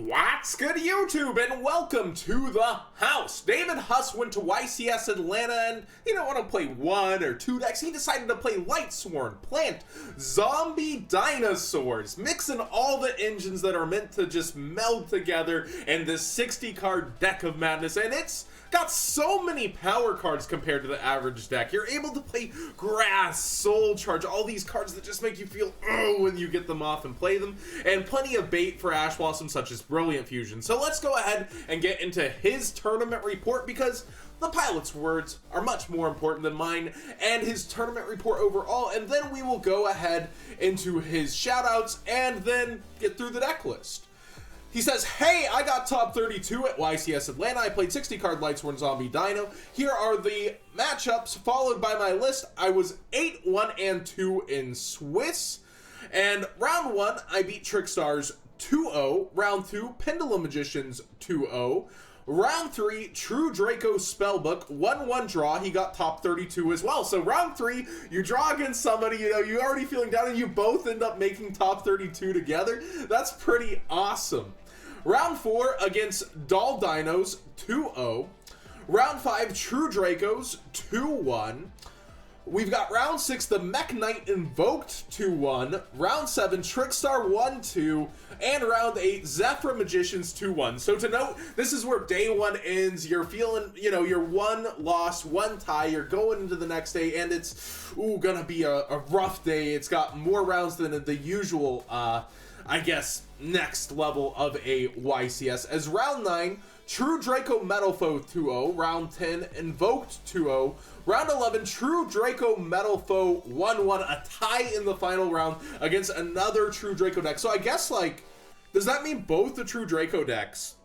What's good, YouTube, and welcome to the house. David Huss went to YCS Atlanta and he didn't want to play one or two decks. He decided to play Lightsworn, Plant, Zombie, Dinosaurs, mixing all the engines that are meant to just meld together in this 60-card deck of madness. And it's got so many power cards compared to the average deck. You're able to play Grass, Soul Charge, all these cards that just make you feel when you get them off and play them, and plenty of bait for Ash Blossom such as Brilliant Fusion. So let's go ahead and get into his tournament report, because the pilot's words are much more important than mine and his tournament report overall, and then we will go ahead into his shoutouts and then get through the deck list. He says, hey, I got top 32 at YCS Atlanta. I played 60-card Lightsworn Zombie Dino. Here are the matchups followed by my list. I was 8-1-2 in Swiss. And round 1, I beat Trickstars 2-0. Round 2, Pendulum Magicians 2-0. Round 3, True Draco Spellbook, 1-1 draw. He got top 32 as well. So round 3, you draw against somebody, you're already feeling down, and you both end up making top 32 together. That's pretty awesome. Round 4, against Doll Dinos, 2-0. Round 5, True Dracos, 2-1. We've got round 6, the Mech Knight Invoked 2-1, round 7, Trickstar 1-2, and round 8, Zephyr Magicians 2-1. So to note, this is where day 1 ends. You're feeling, you're 1 loss, 1 tie, you're going into the next day, and it's, gonna be a rough day. It's got more rounds than the usual, I guess, next level of a YCS. As round 9, True Draco Metal Foe 2-0, round 10, Invoked 2-0, round 11, True Draco Metal Foe 1-1, a tie in the final round against another True Draco deck. So I guess, does that mean both the True Draco decks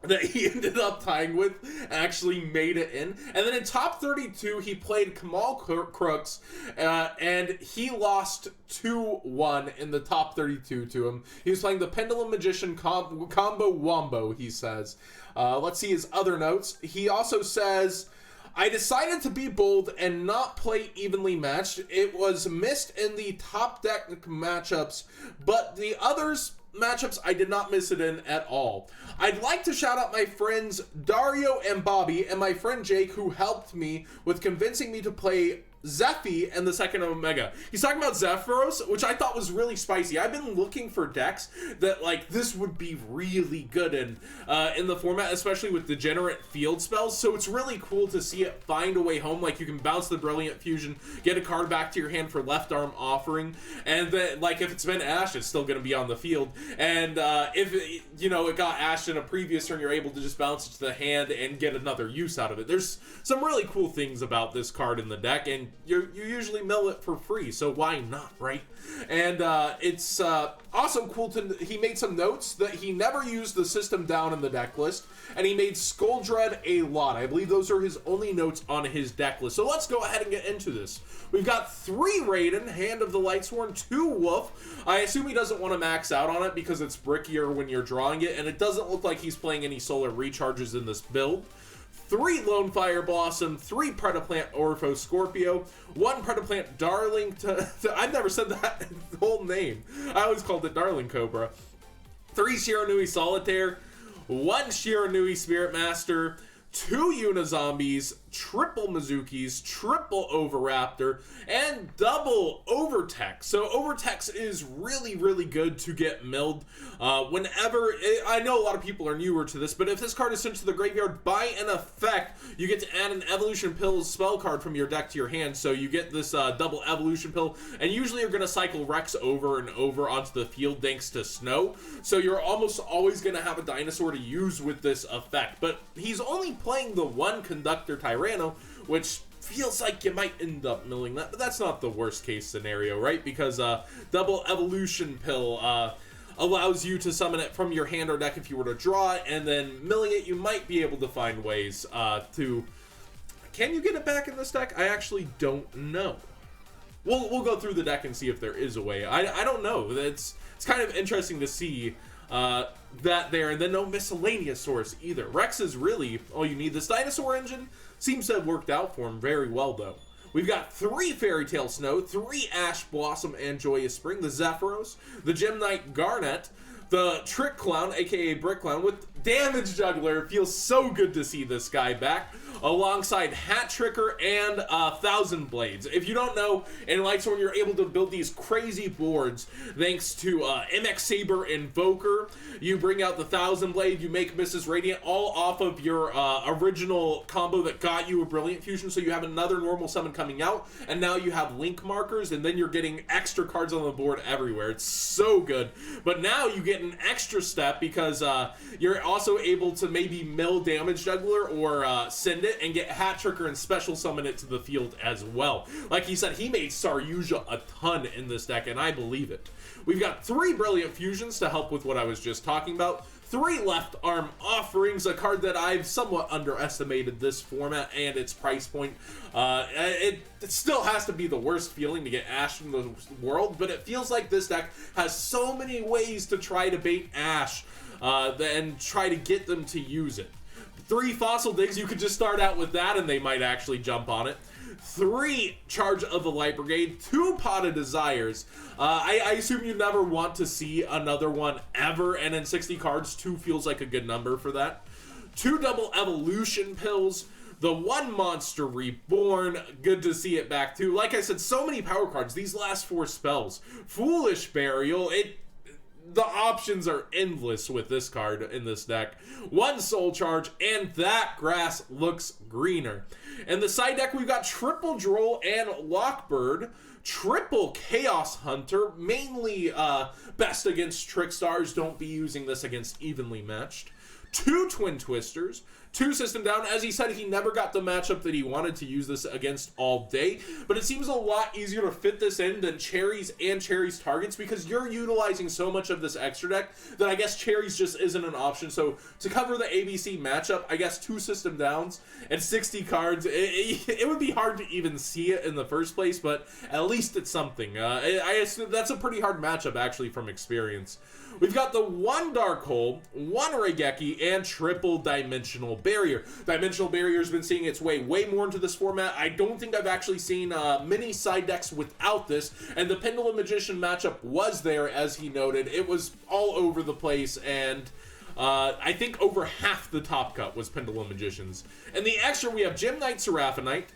that he ended up tying with actually made it in? And then in top 32, he played Kamal Crooks, and he lost 2-1 in the top 32 to him. He was playing the Pendulum Magician Combo Wombo, he says. Let's see his other notes. He also says, I decided to be bold and not play evenly matched. It was missed in the top deck matchups, but the others matchups I did not miss it in at all. I'd like to shout out my friends Dario and Bobby and my friend Jake, who helped me with convincing me to play Zephy and the second Omega. He's talking about Zephyros, which I thought was really spicy. I've been looking for decks that this would be really good in the format, especially with degenerate field spells. So it's really cool to see it find a way home. You can bounce the Brilliant Fusion, get a card back to your hand for Left Arm Offering, and then if it's been Ash, it's still going to be on the field. And if it got Ash in a previous turn, you're able to just bounce it to the hand and get another use out of it. There's some really cool things about this card in the deck, and you usually mill it for free, so why not, right? And it's also cool he made some notes that he never used the system down in the deck list, and he made Skull Dread a lot. I believe those are his only notes on his deck list. So let's go ahead and get into this. We've got 3 Raiden, Hand of the Lightsworn, 2 Wolf. I assume he doesn't want to max out on it because it's brickier when you're drawing it, and it doesn't look like he's playing any solar recharges in this build. 3 Lone Fire Blossom, 3 Predaplant Orpho Scorpio, 1 Predaplant Darling, I've never said that whole name. I always called it Darling Cobra. 3 Shiranui Solitaire, 1 Shiranui Spirit Master, 2 Unizombies, triple Mizukis, triple Overraptor, and double Overtex. So Overtex is really, really good to get milled whenever. I know a lot of people are newer to this, but if this card is sent to the graveyard by an effect, you get to add an Evolution Pill spell card from your deck to your hand. So you get this double Evolution Pill, and usually you're going to cycle Rex over and over onto the field thanks to Snow. So you're almost always going to have a Dinosaur to use with this effect. But he's only playing the 1 Conductor Tyranno, which feels like you might end up milling that, but that's not the worst case scenario, right? Because double Evolution Pill allows you to summon it from your hand or deck if you were to draw it, and then milling it, you might be able to find ways to... Can you get it back in this deck? I actually don't know. We'll go through the deck and see if there is a way. I don't know. It's kind of interesting to see that there, and then no miscellaneous source either. Rex is really all you need. This Dinosaur engine seems to have worked out for him very well, though. We've got 3 Fairy Tale Snow, 3 Ash Blossom and Joyous Spring, the Zephyros, the Gem Knight Garnet, The Trick Clown, aka Brick Clown, with Damage Juggler. It feels so good to see this guy back, alongside Hat Tricker and Thousand Blades. If you don't know, in Lightsworn, you're able to build these crazy boards thanks to MX Saber Invoker. You bring out the Thousand Blade, you make Mrs. Radiant, all off of your original combo that got you a Brilliant Fusion, so you have another normal summon coming out, and now you have link markers, and then you're getting extra cards on the board everywhere. It's so good. But now you get an extra step because you're also able to maybe mill Damage Juggler or send it and get Hat Tricker and special summon it to the field as well. Like he said, he made Saryuja a ton in this deck, and I believe it. We've got 3 Brilliant Fusions to help with what I was just talking about. 3 Left Arm Offerings, a card that I've somewhat underestimated this format and its price point. It still has to be the worst feeling to get Ash in the world, but it feels like this deck has so many ways to try to bait Ash and try to get them to use it. 3 Fossil Digs, you could just start out with that and they might actually jump on it. 3 Charge of the Light Brigade, 2 Pot of Desires. I assume you never want to see another one ever, and in 60 cards, 2 feels like a good number for that. 2 Double Evolution Pills, the 1 Monster Reborn, good to see it back too. Like I said, so many power cards, these last 4 spells. Foolish Burial, the options are endless with this card in this deck. 1 Soul Charge, and that grass looks greener. In the side deck, we've got Triple Droll and Lockbird. Triple Chaos Hunter, mainly best against Trickstars. Don't be using this against evenly matched. 2 Twin Twisters, 2 System Down. As he said, he never got the matchup that he wanted to use this against all day, but it seems a lot easier to fit this in than Cherries and Cherries targets because you're utilizing so much of this extra deck that I guess Cherries just isn't an option. So to cover the ABC matchup, I guess 2 System Downs and 60 cards, it would be hard to even see it in the first place, but at least it's something. I assume that's a pretty hard matchup actually from experience. We've got the 1 Dark Hole, 1 Raigeki, and Triple Dimensional Barrier. Dimensional Barrier has been seeing its way more into this format. I don't think I've actually seen many side decks without this, and the Pendulum Magician matchup was there, as he noted. It was all over the place, and I think over half the top cut was Pendulum Magicians. And the extra, we have Gem Knight Seraphonite,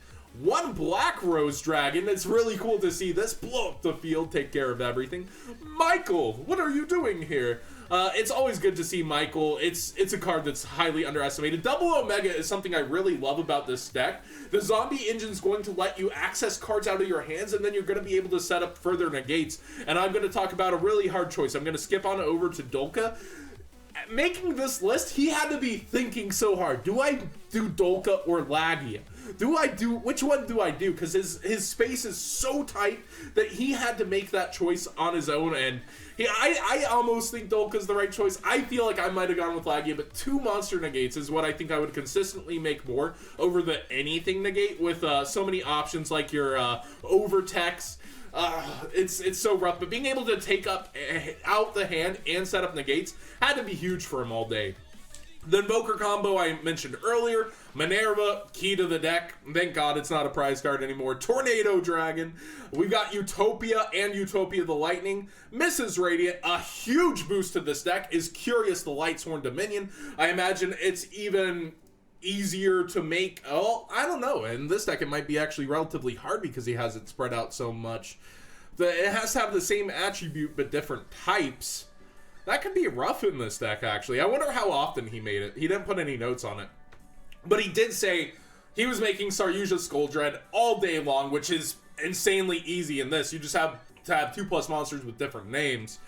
1 Black Rose Dragon. It's really cool to see this blow up the field, take care of everything. Michael, what are you doing here? It's always good to see Michael. It's a card that's highly underestimated. Double Omega is something I really love about this deck. The zombie engine's going to let you access cards out of your hands, and then you're going to be able to set up further negates. And I'm going to talk about a really hard choice. I'm going to skip on over to Dolka. Making this list, he had to be thinking so hard. Do I do Dolka or Lagia? Which one do I do? Because his space is so tight that he had to make that choice on his own, and I almost think Dolka's the right choice. I feel like I might have gone with Lagia, but 2 monster negates is what I think I would consistently make more over the anything negate with so many options like your Overtext. It's so rough, but being able to take out the hand and set up negates had to be huge for him all day. The Invoker combo I mentioned earlier, Minerva, key to the deck. Thank God it's not a prize card anymore. Tornado Dragon. We've got Utopia and Utopia the Lightning. Mrs. Radiant, a huge boost to this deck, is Curious the Lightsworn Dominion. I imagine it's even easier to make. Oh, I don't know. In this deck, it might be actually relatively hard because he has it spread out so much. It has to have the same attribute but different types. That could be rough in this deck, actually. I wonder how often he made it. He didn't put any notes on it. But he did say he was making Saryuja Skull Dread all day long, which is insanely easy in this. You just have to have 2+ monsters with different names.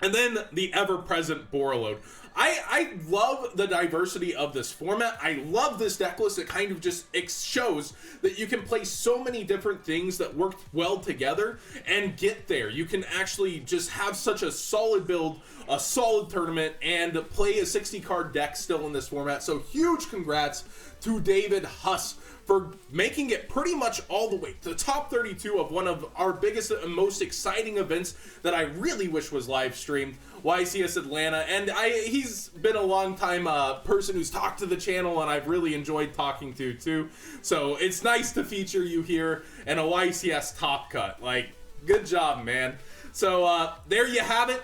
And then the ever-present Borreload. I love the diversity of this format. I love this deck list. It kind of just shows that you can play so many different things that work well together and get there. You can actually just have such a solid build, a solid tournament, and play a 60-card deck still in this format. So huge congrats to David Huss for making it pretty much all the way to the top 32 of one of our biggest and most exciting events that I really wish was live streamed, YCS Atlanta. And he's been a long time person who's talked to the channel, and I've really enjoyed talking to too. So it's nice to feature you here in a YCS top cut. Like, good job, man. So there you have it.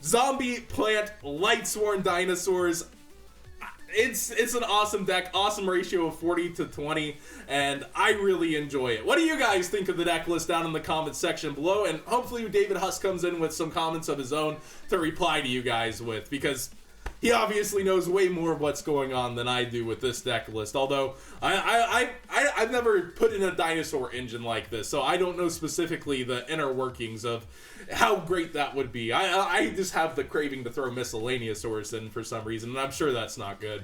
zombie, plant, Lightsworn dinosaurs. It's an awesome deck, awesome ratio of 40-20, and I really enjoy it. What do you guys think of the deck list down in the comments section below? And hopefully David Huss comes in with some comments of his own to reply to you guys with, because he obviously knows way more of what's going on than I do with this deck list. Although I've never put in a dinosaur engine like this, so I don't know specifically the inner workings of how great that would be. I just have the craving to throw Miscellaneousaurus in for some reason, and I'm sure that's not good.